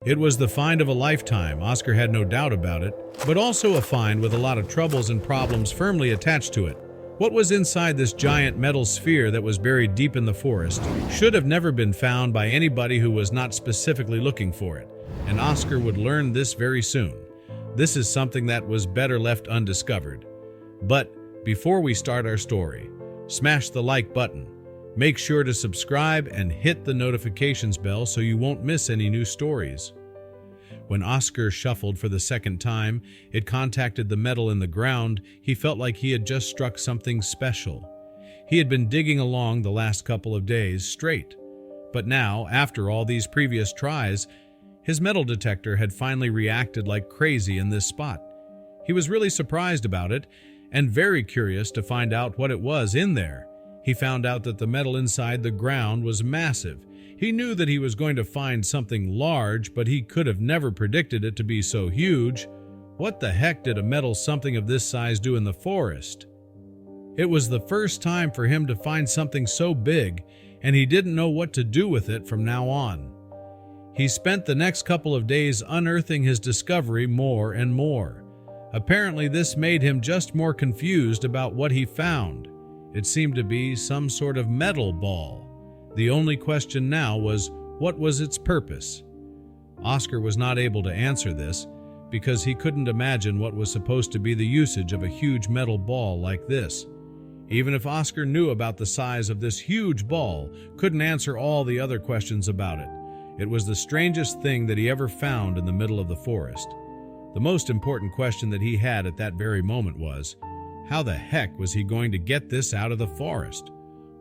It was the find of a lifetime, Oscar had no doubt about it, but also a find with a lot of troubles and problems firmly attached to it. What was inside this giant metal sphere that was buried deep in the forest should have never been found by anybody who was not specifically looking for it, and Oscar would learn this very soon. This is something that was better left undiscovered. But before we start our story, smash the like button. Make sure to subscribe and hit the notifications bell so you won't miss any new stories. When Oscar shuffled for the second time, it contacted the metal in the ground. He felt like he had just struck something special. He had been digging along the last couple of days straight. But now, after all these previous tries, his metal detector had finally reacted like crazy in this spot. He was really surprised about it and very curious to find out what it was in there. He found out that the metal inside the ground was massive. He knew that he was going to find something large, but he could have never predicted it to be so huge. What the heck did a metal something of this size do in the forest? It was the first time for him to find something so big, and he didn't know what to do with it from now on. He spent the next couple of days unearthing his discovery more and more. Apparently, this made him just more confused about what he found. It seemed to be some sort of metal ball. The only question now was, what was its purpose? Oscar was not able to answer this because he couldn't imagine what was supposed to be the usage of a huge metal ball like this. Even if Oscar knew about the size of this huge ball, couldn't answer all the other questions about it. It was the strangest thing that he ever found in the middle of the forest. The most important question that he had at that very moment was, how the heck was he going to get this out of the forest?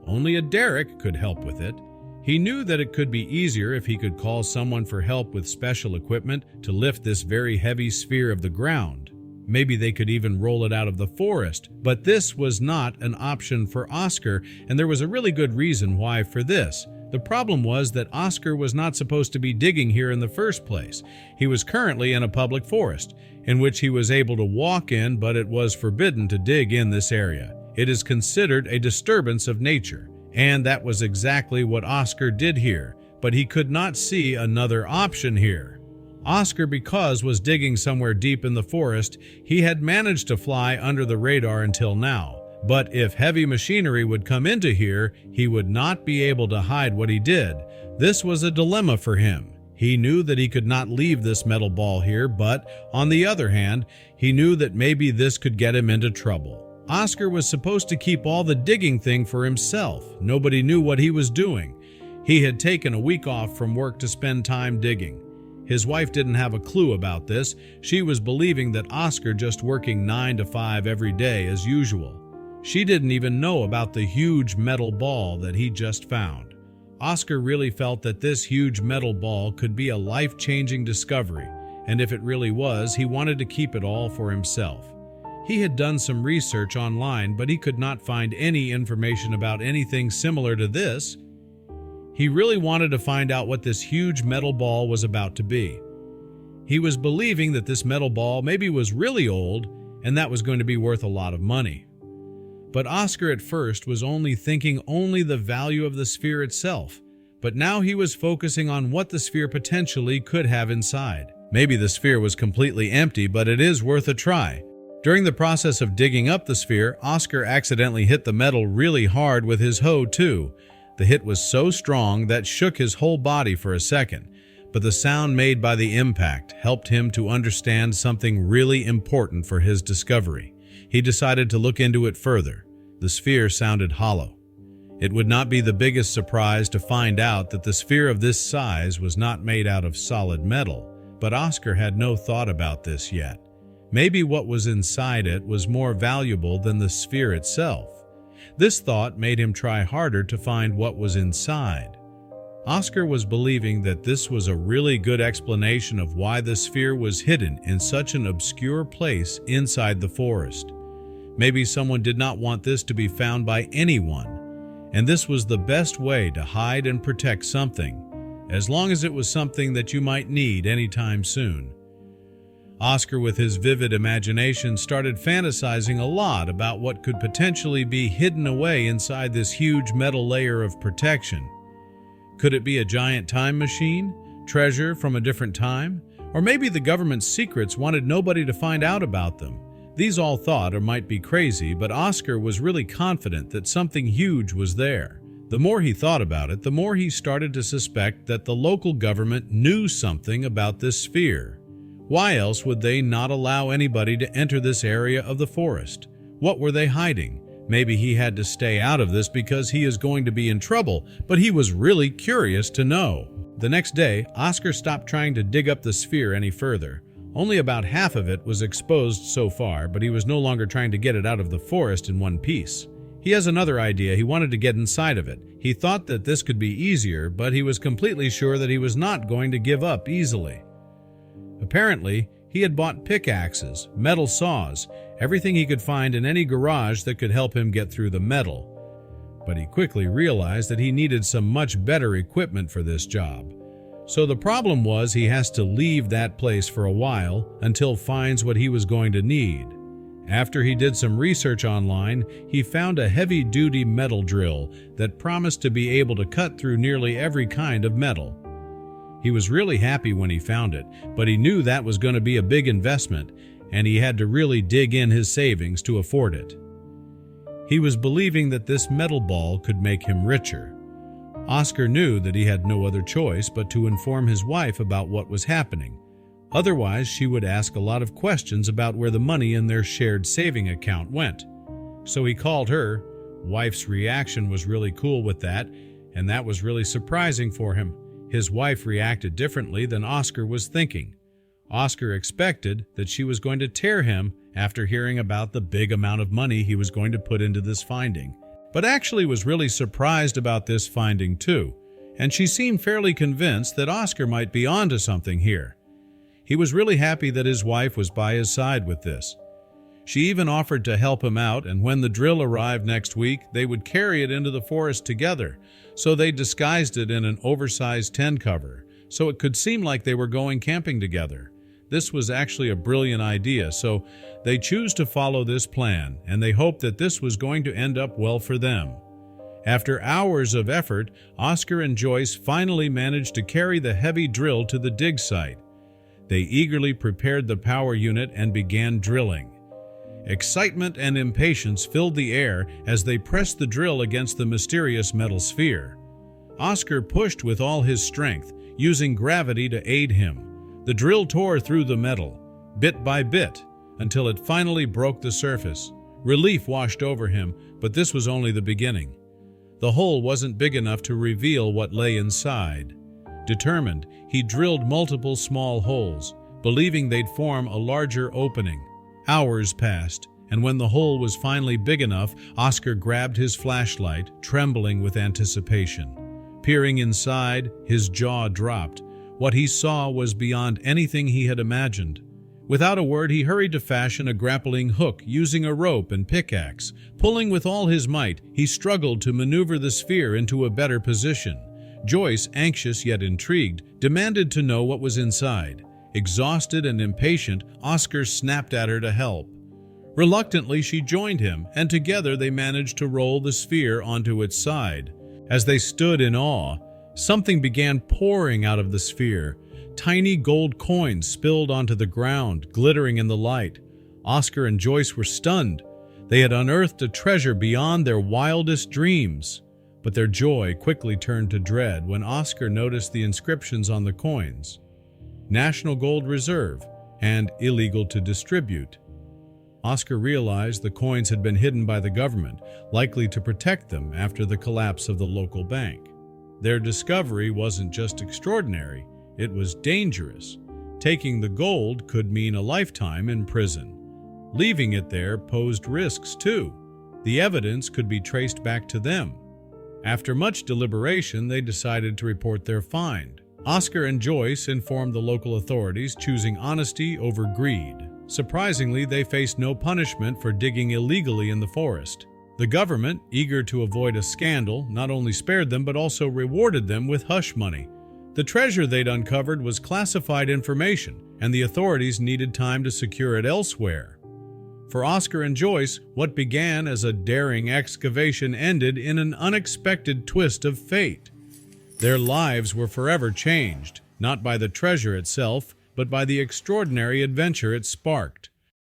Only a derrick could help with it. He knew that it could be easier if he could call someone for help with special equipment to lift this very heavy sphere of the ground. Maybe they could even roll it out of the forest, but this was not an option for Oscar, and there was a really good reason why for this. The problem was that Oscar was not supposed to be digging here in the first place. He was currently in a public forest, in which he was able to walk in, but it was forbidden to dig in this area. It is considered a disturbance of nature, and that was exactly what Oscar did here, but he could not see another option here. Oscar, because was digging somewhere deep in the forest, he had managed to fly under the radar until now. But if heavy machinery would come into here, he would not be able to hide what he did. This was a dilemma for him. He knew that he could not leave this metal ball here, but on the other hand, he knew that maybe this could get him into trouble. Oscar was supposed to keep all the digging thing for himself. Nobody knew what he was doing. He had taken a week off from work to spend time digging. His wife didn't have a clue about this. She was believing that Oscar just working 9 to 5 every day as usual. She didn't even know about the huge metal ball that he just found. Oscar really felt that this huge metal ball could be a life-changing discovery, and if it really was, he wanted to keep it all for himself. He had done some research online, but he could not find any information about anything similar to this. He really wanted to find out what this huge metal ball was about to be. He was believing that this metal ball maybe was really old, and that was going to be worth a lot of money. But Oscar at first was thinking only the value of the sphere itself, but now he was focusing on what the sphere potentially could have inside. Maybe the sphere was completely empty, but it is worth a try. During the process of digging up the sphere, Oscar accidentally hit the metal really hard with his hoe too. The hit was so strong that shook his whole body for a second, but the sound made by the impact helped him to understand something really important for his discovery. He decided to look into it further. The sphere sounded hollow. It would not be the biggest surprise to find out that the sphere of this size was not made out of solid metal, but Oscar had no thought about this yet. Maybe what was inside it was more valuable than the sphere itself. This thought made him try harder to find what was inside. Oscar was believing that this was a really good explanation of why the sphere was hidden in such an obscure place inside the forest. Maybe someone did not want this to be found by anyone, and this was the best way to hide and protect something, as long as it was something that you might need anytime soon. Oscar, with his vivid imagination, started fantasizing a lot about what could potentially be hidden away inside this huge metal layer of protection. Could it be a giant time machine, Treasure from a different time? Or maybe the government's secrets wanted nobody to find out about them. These all thought or might be crazy, but Oscar was really confident that something huge was there. The more he thought about it, the more he started to suspect that the local government knew something about this sphere. Why else would they not allow anybody to enter this area of the forest? What were they hiding? Maybe he had to stay out of this because he is going to be in trouble, but he was really curious to know. The next day, Oscar stopped trying to dig up the sphere any further. Only about half of it was exposed so far, but he was no longer trying to get it out of the forest in one piece. He has another idea. He wanted to get inside of it. He thought that this could be easier, but he was completely sure that he was not going to give up easily. Apparently, he had bought pickaxes, metal saws, everything he could find in any garage that could help him get through the metal. But he quickly realized that he needed some much better equipment for this job. So the problem was he has to leave that place for a while until finds what he was going to need. After he did some research online, he found a heavy-duty metal drill that promised to be able to cut through nearly every kind of metal. He was really happy when he found it, but he knew that was going to be a big investment, and he had to really dig in his savings to afford it. He was believing that this metal ball could make him richer. Oscar knew that he had no other choice but to inform his wife about what was happening. Otherwise, she would ask a lot of questions about where the money in their shared saving account went. So he called her. Wife's reaction was really cool with that, and that was really surprising for him. His wife reacted differently than Oscar was thinking. Oscar expected that she was going to tear him after hearing about the big amount of money he was going to put into this finding, but actually was really surprised about this finding too, and she seemed fairly convinced that Oscar might be onto something here. He was really happy that his wife was by his side with this. She even offered to help him out, and when the drill arrived next week, they would carry it into the forest together, so they disguised it in an oversized tent cover, so it could seem like they were going camping together. This was actually a brilliant idea, so they chose to follow this plan, and they hoped that this was going to end up well for them. After hours of effort, Oscar and Joyce finally managed to carry the heavy drill to the dig site. They eagerly prepared the power unit and began drilling. Excitement and impatience filled the air as they pressed the drill against the mysterious metal sphere. Oscar pushed with all his strength, using gravity to aid him. The drill tore through the metal, bit by bit, until it finally broke the surface. Relief washed over him, but this was only the beginning. The hole wasn't big enough to reveal what lay inside. Determined, he drilled multiple small holes, believing they'd form a larger opening. Hours passed, and when the hole was finally big enough, Oscar grabbed his flashlight, trembling with anticipation. Peering inside, his jaw dropped. What he saw was beyond anything he had imagined. Without a word, he hurried to fashion a grappling hook using a rope and pickaxe. Pulling with all his might, he struggled to maneuver the sphere into a better position. Joyce, anxious yet intrigued, demanded to know what was inside. Exhausted and impatient, Oscar snapped at her to help. Reluctantly, she joined him, and together they managed to roll the sphere onto its side. As they stood in awe, something began pouring out of the sphere. Tiny gold coins spilled onto the ground, glittering in the light. Oscar and Joyce were stunned. They had unearthed a treasure beyond their wildest dreams. But their joy quickly turned to dread when Oscar noticed the inscriptions on the coins: National Gold Reserve and illegal to distribute. Oscar realized the coins had been hidden by the government, likely to protect them after the collapse of the local bank. Their discovery wasn't just extraordinary, it was dangerous. Taking the gold could mean a lifetime in prison. Leaving it there posed risks too. The evidence could be traced back to them. After much deliberation, they decided to report their find. Oscar and Joyce informed the local authorities, choosing honesty over greed. Surprisingly, they faced no punishment for digging illegally in the forest. The government, eager to avoid a scandal, not only spared them but also rewarded them with hush money. The treasure they'd uncovered was classified information, and the authorities needed time to secure it elsewhere. For Oscar and Joyce, what began as a daring excavation ended in an unexpected twist of fate. Their lives were forever changed. not by the treasure itself, but by the extraordinary adventure it sparked.